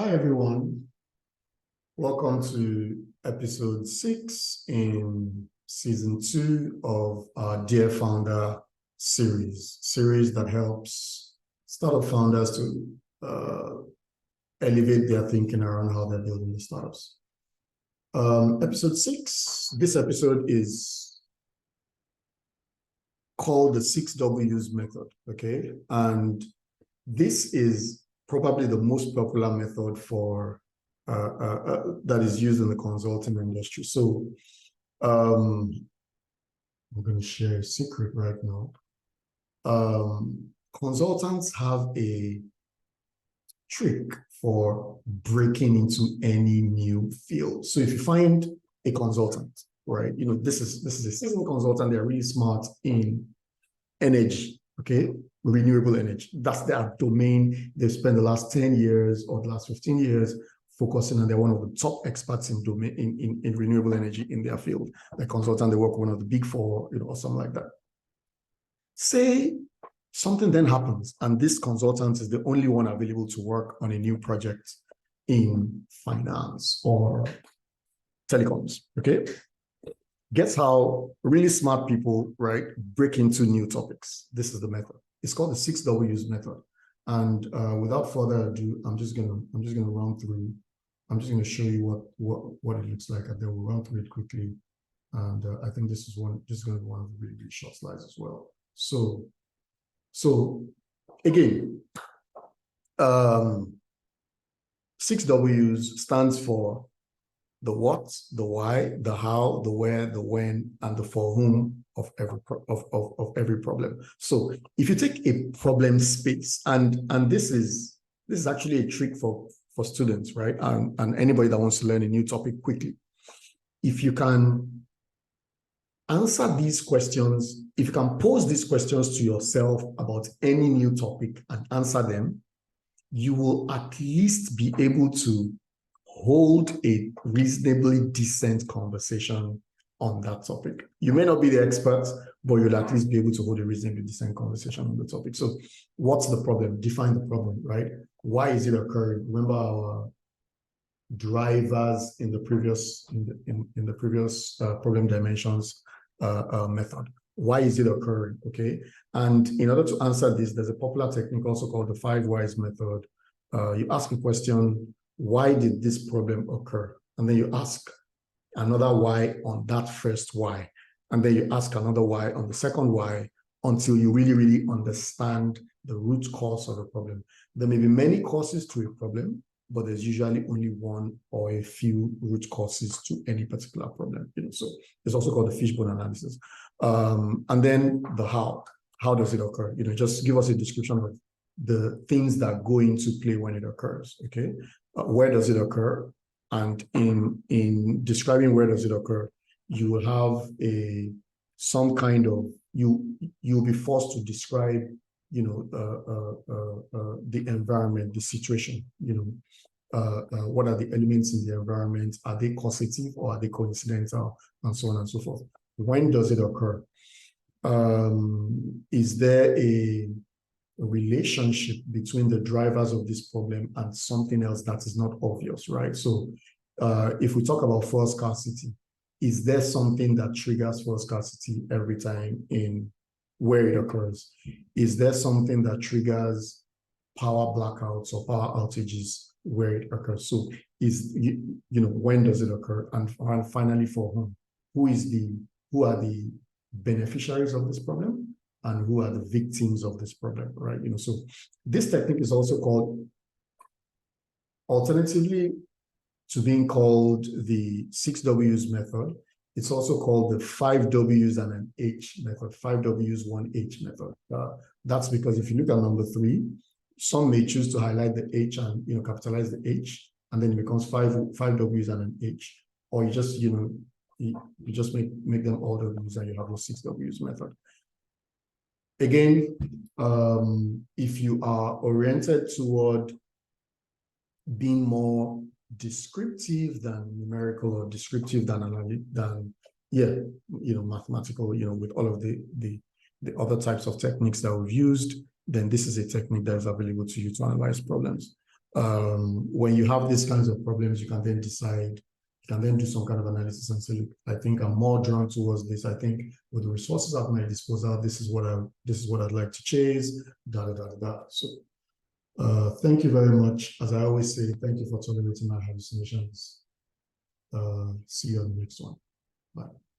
Hi, everyone. Welcome to episode 6 in season 2 of our Dear Founder series that helps startup founders to elevate their thinking around how they're building the startups. Episode 6, this episode is called the 6 W's method, okay? And this is probably the most popular method for that is used in the consulting industry. So I'm going to share a secret right now. Consultants have a trick for breaking into any new field. So if you find a consultant, right, this is a seasoned consultant, they're really smart in energy, okay? Renewable energy. That's their domain. They've spent the last 10 years or the last 15 years focusing on. They're one of the top experts in renewable energy in their field. They're consultant, they work with one of the big four, or something like that. Say something then happens, and this consultant is the only one available to work on a new project in finance or telecoms, okay? Guess how really smart people, right, break into new topics. This is the method. It's called the 6 W's method. And without further ado, I'm just gonna run through. I'm just gonna show you what it looks like, and then we'll run through it quickly. And I think this is gonna be one of the really, really short slides as well. So again, 6 W's stands for the what, the why, the how, the where, the when, and the for whom of every problem. So if you take a problem space, and this is actually a trick for students, right? And anybody that wants to learn a new topic quickly. If you can answer these questions, if you can pose these questions to yourself about any new topic and answer them, you will at least be able to hold a reasonably decent conversation on that topic. You may not be the expert, but you'll at least be able to hold a reasonably decent conversation on the topic. So what's the problem? Define the problem, right? Why is it occurring? Remember our drivers in the previous problem dimensions method. Why is it occurring, okay? And in order to answer this, there's a popular technique also called the 5 whys method. You ask a question, why did this problem occur? And then you ask another why on that first why. And then you ask another why on the second why until you really, really understand the root cause of the problem. There may be many causes to a problem, but there's usually only one or a few root causes to any particular problem. So it's also called the fishbone analysis. And then the how. How does it occur? Just give us a description of the things that go into play when it occurs, okay? Where does it occur? And in describing where does it occur, you will have some kind of, you'll be forced to describe, the environment, the situation, what are the elements in the environment? Are they causative or are they coincidental? And so on and so forth. When does it occur? Is there a relationship between the drivers of this problem and something else that is not obvious, right? So if we talk about fuel scarcity, is there something that triggers fuel scarcity every time in where it occurs? Is there something that triggers power blackouts or power outages where it occurs? So when does it occur? And finally, for whom? Who are the beneficiaries of this problem? And who are the victims of this problem, right? So this technique is also called, alternatively to being called the 6 W's method, it's also called the 5 W's and an H method, 5 W's, 1 H method. That's because if you look at number 3, some may choose to highlight the H and capitalize the H, and then it becomes 5 W's and an H, or you just you just make them all W's and you have the 6 W's method. Again, if you are oriented toward being more descriptive than numerical or descriptive than mathematical, with all of the other types of techniques that we've used, then this is a technique that is available to you to analyze problems. when you have these kinds of problems, you can then decide, you can then do some kind of analysis and say, look, I think I'm more drawn towards this. I think with the resources at my disposal, this is what I'd like to chase, So thank you very much. As I always say, thank you for tolerating my hallucinations. See you on the next one. Bye.